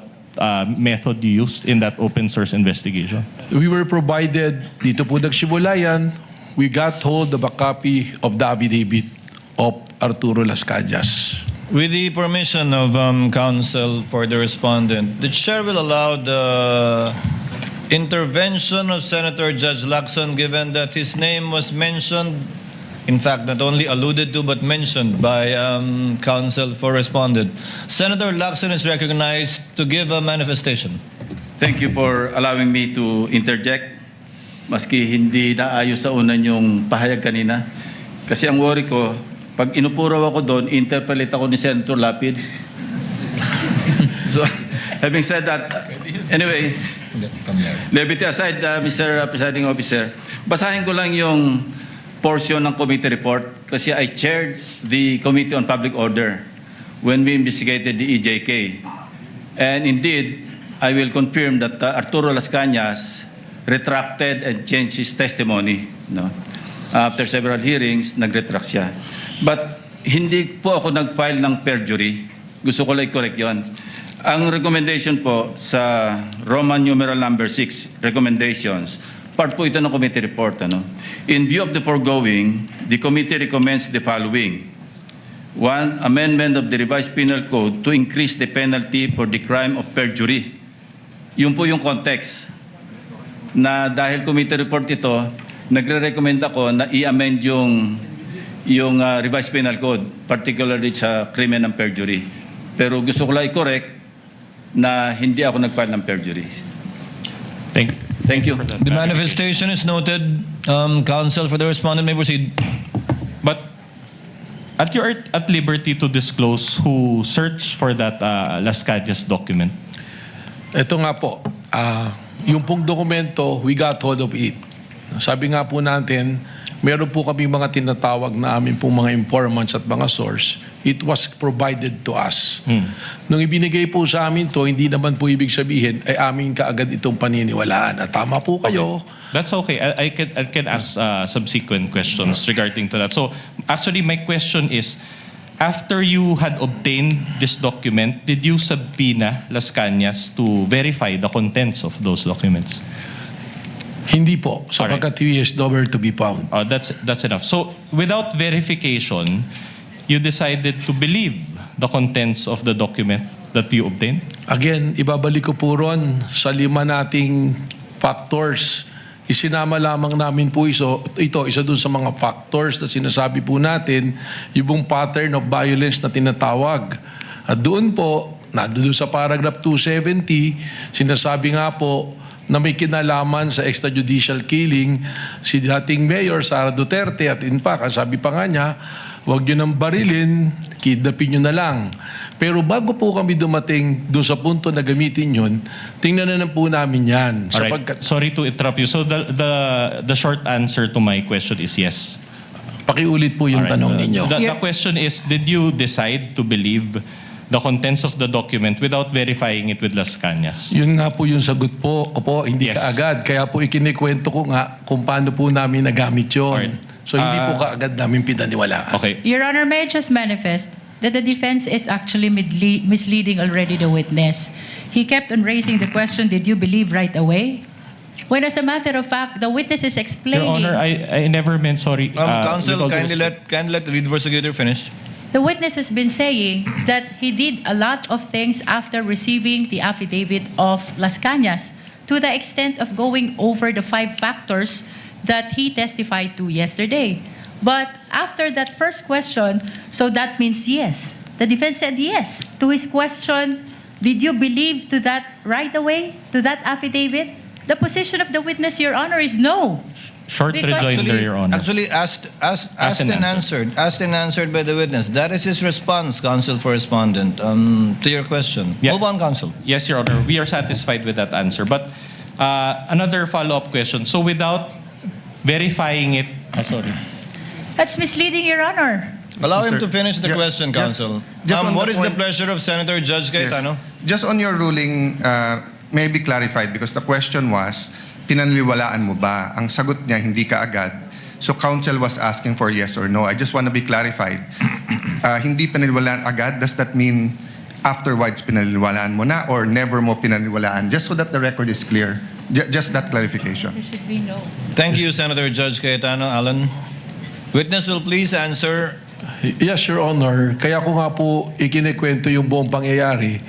method you used in that open source investigation? We were provided, dito po nagsimula yan, we got hold of a copy of the affidavit of Arturo Las Cañas. With the permission of counsel for the respondent, the chair will allow the intervention of Senator Judge Lacson, given that his name was mentioned, in fact, not only alluded to, but mentioned by counsel for respondent. Senator Lacson is recognized to give a manifestation. Thank you for allowing me to interject. Maski hindi naayos sa una yung pahayag kanina. Kasi ang worry ko, pag inupuraw ako doon, interpellate ako ni Senator Lapid. So, having said that, anyway, levity aside, Mr. Presiding Officer, basahin ko lang yung portion ng committee report kasi I chaired the Committee on Public Order when we investigated the EJK. And indeed, I will confirm that Arturo Las Cañas retracted and changed his testimony. No? After several hearings, nag-retract siya. But hindi po ako nag-file ng perjury. Gusto ko lang i-correct yun. Ang recommendation po sa Roman numeral number 6, recommendations, part po ito ng committee report. In view of the foregoing, the committee recommends the following. 1, amendment of the revised penal code to increase the penalty for the crime of perjury. Yun po yung context na dahil committee report ito, nagre-recommend ako na i-amend yung revised penal code, particularly sa crimen ng perjury. Pero gusto ko lang i-correct na hindi ako nag-file ng perjury. Thank you. The manifestation is noted. Counsel for the respondent may proceed. But you're at liberty to disclose who searched for that Las Cañas document. Ito nga po, yung pong dokumento, we got hold of it. Sabi nga po natin, meron po kami mga tinatawag na amin pong mga informants at mga source. It was provided to us. Nung ibinigay po sa amin to, hindi naman po ibig sabihin ay amin kaagad itong paniniwalaan. At tama po kayo. Okay. That's okay. I can ask subsequent questions regarding to that. So actually my question is, after you had obtained this document, did you subpoena Las Cañas to verify the contents of those documents? Hindi po, sapagkat he is nowhere to be found. That's enough. So without verification, you decided to believe the contents of the document that you obtained? Again, ibabalik ko po ron sa 5 nating factors. Isinama lamang namin po ito, isa dun sa mga factors na sinasabi po natin, yung pattern of violence na tinatawag. At doon po, doon sa paragraph 270, sinasabi nga po na may kinalaman sa extrajudicial killing si dating Mayor Sara Duterte at in fact, sabi pa nga niya, huwag nyo nang barilin, kidnapin nyo na lang. Pero bago po kami dumating doon sa punto na gamitin yun, tingnan na po namin yan. Alright. Sorry to interrupt you. So the short answer to my question is yes. Pakiulit po yung tanong ninyo. The question is, did you decide to believe the contents of the document without verifying it with Las Cañas? Yun nga po yung sagot po. Hindi Yes. kaagad. Kaya po ikinikwento ko nga kung paano po namin nagamit yun. Alright. So hindi po kaagad namin pinaniwalaan. Okay. Your Honor, may I just manifest that the defense is actually misleading already the witness. He kept on raising the question, did you believe right away? When as a matter of fact, the witness is explaining. Your Honor, I never meant, sorry. Counsel, with all due kindly respect. let the lead prosecutor finish. The witness has been saying that he did a lot of things after receiving the affidavit of Las Cañas, to the extent of going over the 5 factors that he testified to yesterday. But after that first question, so that means yes. The defense said yes to his question Did you believe to that right away, to that affidavit? The position of the witness, Your Honor, is no. Short Because- rejoinder, Your Honor. Actually, asked and answered by the witness. That is his response, counsel for respondent, to your question. Yeah. Move on, counsel. Yes, Your Honor. We are satisfied with that answer. But another follow-up question. So without verifying it, sorry. That's misleading, Your Honor. Allow him Sir, to finish the ju- question, just- counsel. just on What the is the point- pleasure of Senator Judge Cayetano? Just on your ruling, may be clarified because the question was, pinaniniwalaan mo ba? Ang sagot niya, hindi ka agad. So counsel was asking for yes or no. I just want to be clarified. Hindi pinaniniwalaan agad, does that mean afterwards pinaniniwalaan mo na or never mo pinaniniwalaan? Just so that the record is clear. Just that clarification. There should be no. Thank you, Senator Judge Cayetano. Alan? Witness will please answer. Yes, Your Honor. Kaya ko nga po ikinikwento yung buong pangyayari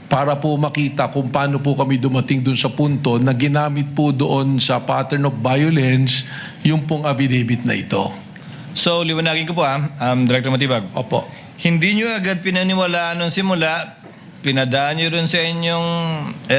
para po makita kung paano po kami dumating dun sa punto na ginamit po doon sa pattern of violence yung pong affidavit na ito. So, liwanagin ko po Director Matibag. Opo. Hindi nyo agad pinaniwalaan nung simula, pinadaan nyo rin sa inyong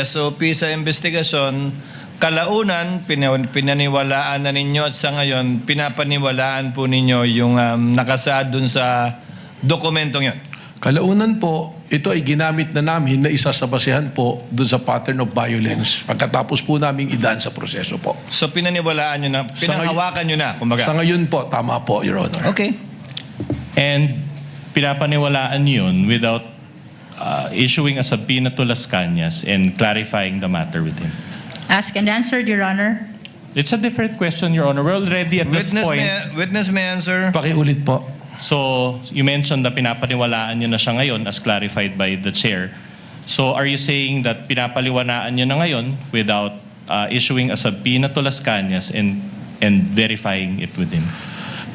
SOP sa investigasyon, kalaunan, pinaniwalaan na ninyo at sa ngayon, pinapaniwalaan po ninyo yung nakasaad dun sa dokumentong yun. Kalaunan po, ito ay ginamit na namin na isa sa basehan po doon sa pattern of violence pagkatapos po naming idaan sa proseso po. So, pinaniwalaan nyo na, pinanghawakan nyo na, kumbaga. Sa ngayon po, tama po, Your Honor. Okay. And pinapaniwalaan yun without issuing a subpoena to Las Cañas and clarifying the matter with him. Asked and answered, Your Honor. It's a different question, Your Honor. We're already at this point. Witness may answer. Pakiulit po. So, you mentioned na pinapaniwalaan nyo na siya ngayon as clarified by the chair. So, are you saying that pinapaliwanaan nyo na ngayon without issuing a subpoena to Las Cañas and verifying it with him?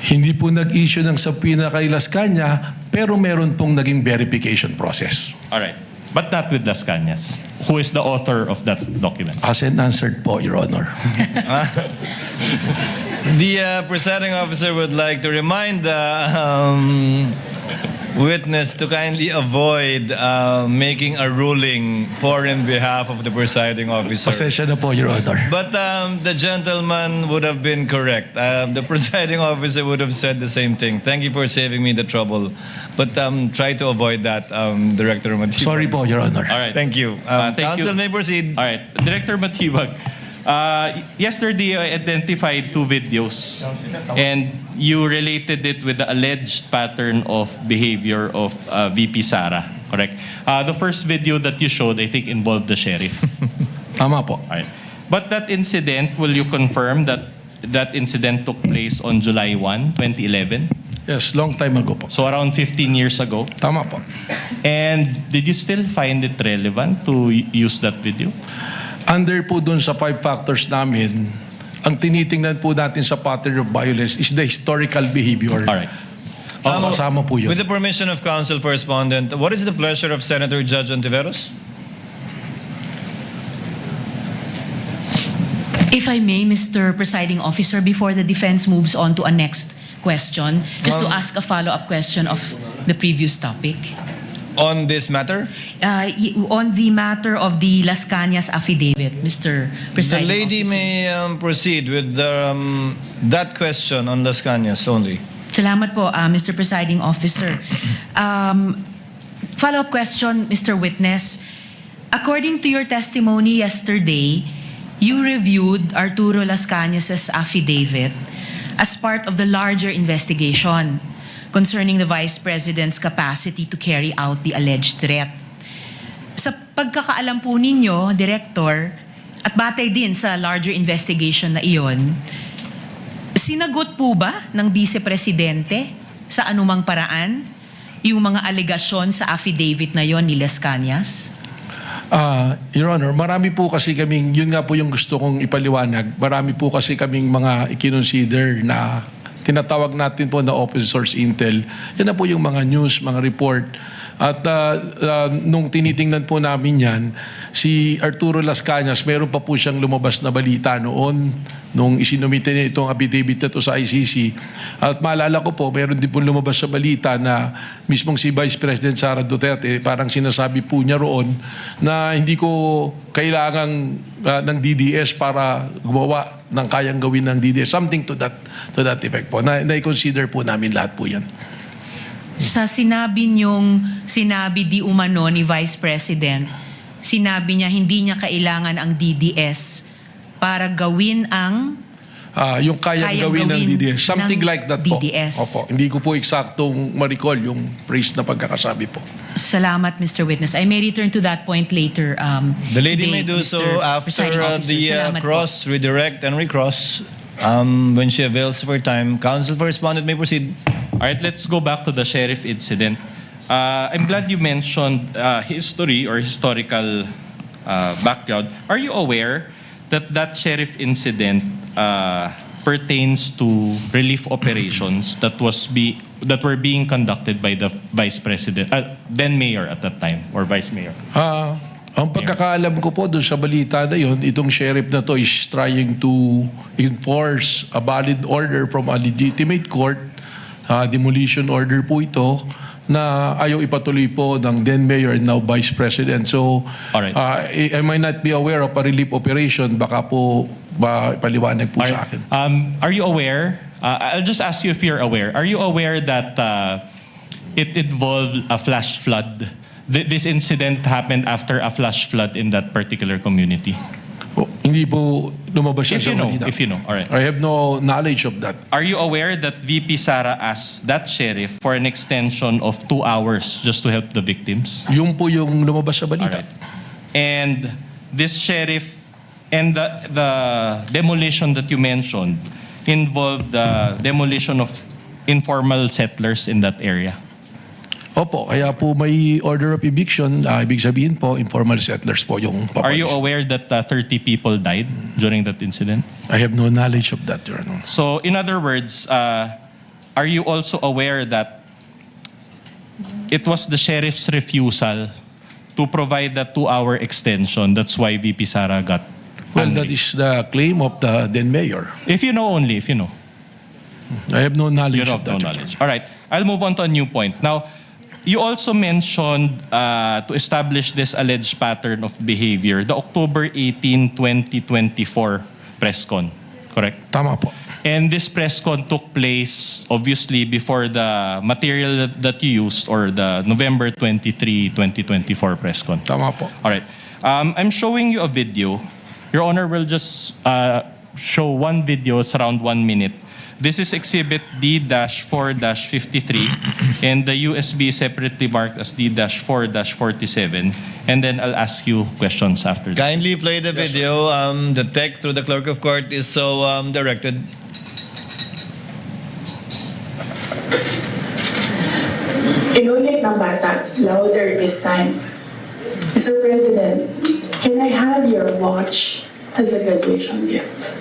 Hindi po nag-issue ng subpoena kay Las Cañas, pero meron pong naging verification process. Alright. But not with Las Cañas, who is the author of that document. As and answered po, Your Honor. The presiding officer would like to remind the witness to kindly avoid making a ruling for and behalf of the presiding officer. Pasensya na po, Your Honor. But the gentleman would have been correct. The presiding officer would have said the same thing. Thank you for saving me the trouble. But try to avoid that, Director Matibag. Sorry po, Your Honor. All right. Thank you. Thank Counsel you. may proceed. All right. Director Matibag, yesterday I identified 2 videos and you related it with the alleged pattern of behavior of VP Sara, correct? The first video that you showed, I think, involved the sheriff. Tama po. All right. But that incident, will you confirm that that incident took place on July 1, 2011? Yes, long time ago po. So around 15 years ago. Tama po. And did you still find it relevant to use that video? Under po dun sa 5 factors namin, ang tinitingnan po natin sa pattern of violence is the historical behavior. All right. Kasama po yun. With the permission of counsel for respondent, what is the pleasure of Senator Judge Ontiveros? If I may, Mr. Presiding Officer, before the defense moves on to a next question, just to ask a follow-up question of the previous topic. On this matter? On the matter of the Las Cañas affidavit, Mr. The Presiding lady Officer. may proceed with that question on Las Cañas only. Salamat po, Mr. Presiding Officer. Follow-up question, Mr. Witness. According to your testimony yesterday, you reviewed Arturo Las Cañas' affidavit as part of the larger investigation concerning the Vice President's capacity to carry out the alleged threat. Sa pagkakaalam po ninyo, Director, at batay din sa larger investigation na iyon, sinagot po ba ng Vice Presidente sa anumang paraan yung mga alegasyon sa affidavit na yon ni Las Cañas? Your Honor, marami po kasi kaming, yun nga po yung gusto kong ipaliwanag, marami po kasi kaming mga ikinonsider na tinatawag natin po na open source intel. Yan na po yung mga news, mga report. At nung tinitingnan po namin yan, si Arturo Las Cañas, meron pa po siyang lumabas na balita noon nung isinumite niya itong affidavit na ito sa ICC. At maalala ko po, meron din po lumabas sa balita na mismong si Vice President Sara Duterte, parang sinasabi po niya roon na hindi ko kailangan ng DDS para gumawa ng kayang gawin ng DDS. Something to that effect po. Na-consider po namin lahat po yan. Sa sinabi di umano ni Vice President, sinabi niya hindi niya kailangan ang DDS para gawin ang yung kayang gawin ng DDS. Something ng like that po. DDS. Opo. Hindi ko po eksaktong ma-recall yung phrase na pagkakasabi po. Salamat, Mr. Witness. I may return to that point later. The lady today, may do so Mr. after Presiding Officer. the Salamat po. cross, redirect, and recross. When she avails for time, counsel for respondent may proceed. All right, let's go back to the sheriff incident. I'm glad you mentioned history or historical background. Are you aware that sheriff incident pertains to relief operations that were being conducted by the vice president, then mayor at that time, or vice mayor? Ang pagkakaalam ko po doon sa balita na yun, itong sheriff na to is trying to enforce a valid order from a legitimate court, demolition order po ito, na ayaw ipatuloy po ng then mayor and now vice president. So, Alright. I might not be aware of a relief operation. Baka po paliwanag po sa akin. Are you aware? I'll just ask you if you're aware. Are you aware that it involved a flash flood? This incident happened after a flash flood in that particular community. Hindi po lumabas siya sa balita. If you know, all right. I have no knowledge of that. Are you aware that VP Sara asked that sheriff for an extension of 2 hours just to help the victims? Yung po yung lumabas sa balita. Alright. And this sheriff and the demolition that you mentioned involved the demolition of informal settlers in that area. Opo, kaya po may order of eviction. Ibig sabihin po, informal settlers po yung Are you papalis. aware that 30 people died during that incident? I have no knowledge of that, Your Honor. So, in other words, are you also aware that it was the sheriff's refusal to provide the 2-hour extension? That's why VP Sara got Well, angry. that is the claim of the then mayor. If you know only, if you know. I have no You knowledge have of no that. Your knowledge. Honor. All right. I'll move on to a new point. Now, you also mentioned to establish this alleged pattern of behavior, the October 18, 2024 press con, correct? Tama po. And this press con took place obviously before the material that you used, or the November 23, 2024 press con. Tama po. All right. I'm showing you a video. Your Honor will just show one video. It's around 1 minute. This is Exhibit D-4-53, and the USB is separately marked as D-4-47. And then I'll ask you questions after that. Kindly play the video. The tech through the clerk of court is so directed. Inulit ng bata, louder this time. Mr. President, can I have your watch as a graduation gift?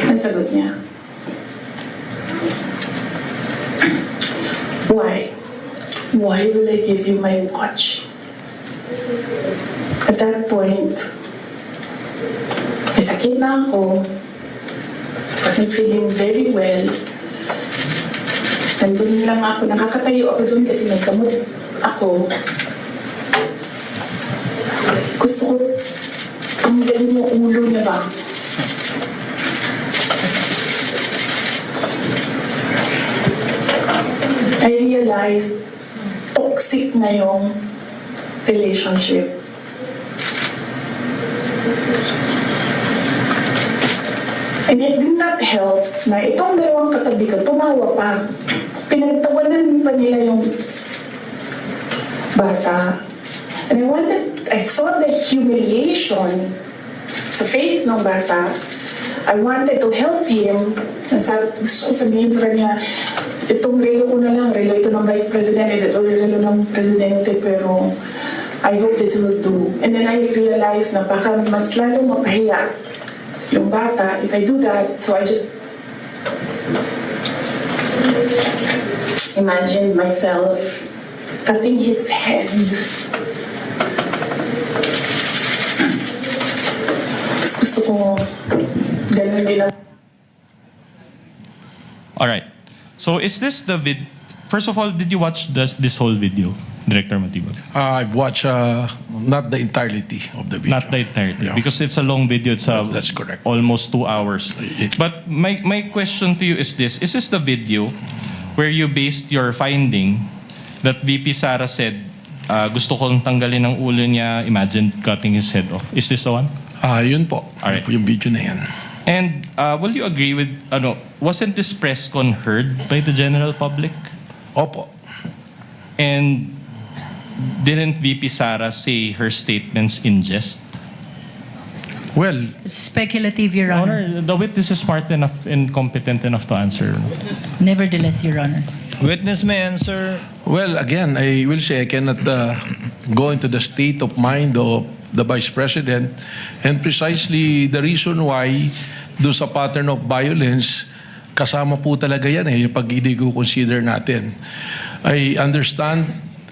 Ang sagot niya. Why? Why will I give you my watch? At that point, may sakit na ako. Wasn't feeling very well. Nandun lang ako, nakakatayo ako dun kasi may gamot ako. Gusto ko, ang galing mo ulo niya ba? I realized toxic na yung relationship. And it did not help na itong dalawang katabi ko, tumawa pa. Pinagtawanan pa nila yung bata. And I saw the humiliation sa face ng bata. I wanted to help him. Gusto ko sabihin sa kanya, itong relo ko na lang, relo ito ng Vice President, ito relo ng Presidente, pero I hope this will do. And then I realized na baka mas lalo mapahiya yung bata if I do that. So I just imagine myself cutting his head. Gusto ko ganun din ang All right. So is this the First of all, did you watch this whole video, Director Matibag? I've watched not the entirety of the video. Not the entirety, Yeah. because it's a long video. It's That's correct. almost 2 hours. It- But my question to you is this: is this the video where you based your finding that VP Sara said, gusto kong tanggalin ang ulo niya, imagine cutting his head off? Is this the one? Yun po. Alright. Yun po yung video na yan. And will you agree with, wasn't this press con heard by the general public? Opo. And didn't VP Sara say her statements in jest? Well, It's speculative, Your Honor. Honor, the witness is smart enough and competent enough to answer. Nevertheless, Your Honor. Witness may answer. well, again, I will say I cannot go into the state of mind of the Vice President, and precisely the reason why do sa pattern of violence, kasama po talaga yan yung pag i-consider natin. I understand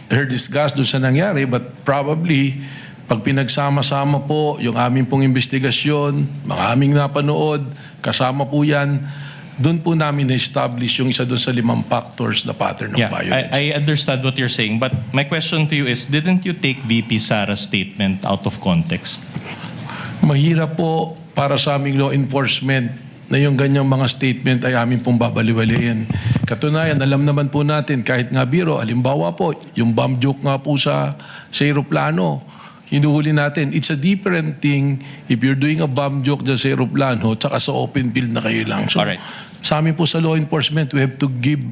her disgust doon sa nangyari, but probably pag pinagsama-sama po yung aming pong investigasyon, mga aming napanood, kasama po yan, doon po namin na-establish yung isa doon sa 5 factors na pattern of Yeah, violence. I understand what you're saying, but my question to you is, didn't you take VP Sara's statement out of context? Mahirap po para sa aming law enforcement na yung ganyang mga statement ay amin pong babaliwalayin. Katunayan, alam naman po natin, kahit nga biro, alimbawa po, yung bomb joke nga po sa aeroplano, hinuhuli natin. It's a different thing if you're doing a bomb joke dyan sa aeroplano tsaka sa open field na kayo lang. So, Alright. sa amin po sa law enforcement, we have to give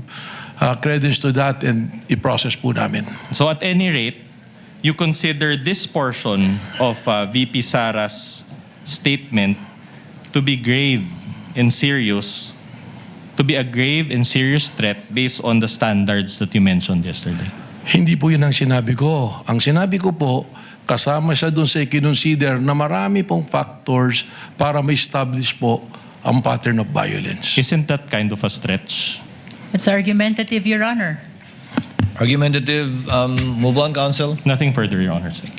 credence to that and i-process po namin. So at any rate, you consider this portion of VP Sara's statement to be grave and serious, to be a grave and serious threat based on the standards that you mentioned yesterday? Hindi po yun ang sinabi ko. Ang sinabi ko po, kasama siya doon sa i-consider na marami pong factors para ma-establish po ang pattern of violence. Isn't that kind of a stretch? It's argumentative, Your Honor. Argumentative. Move on, counsel. Nothing further, Your Honor. Thank you.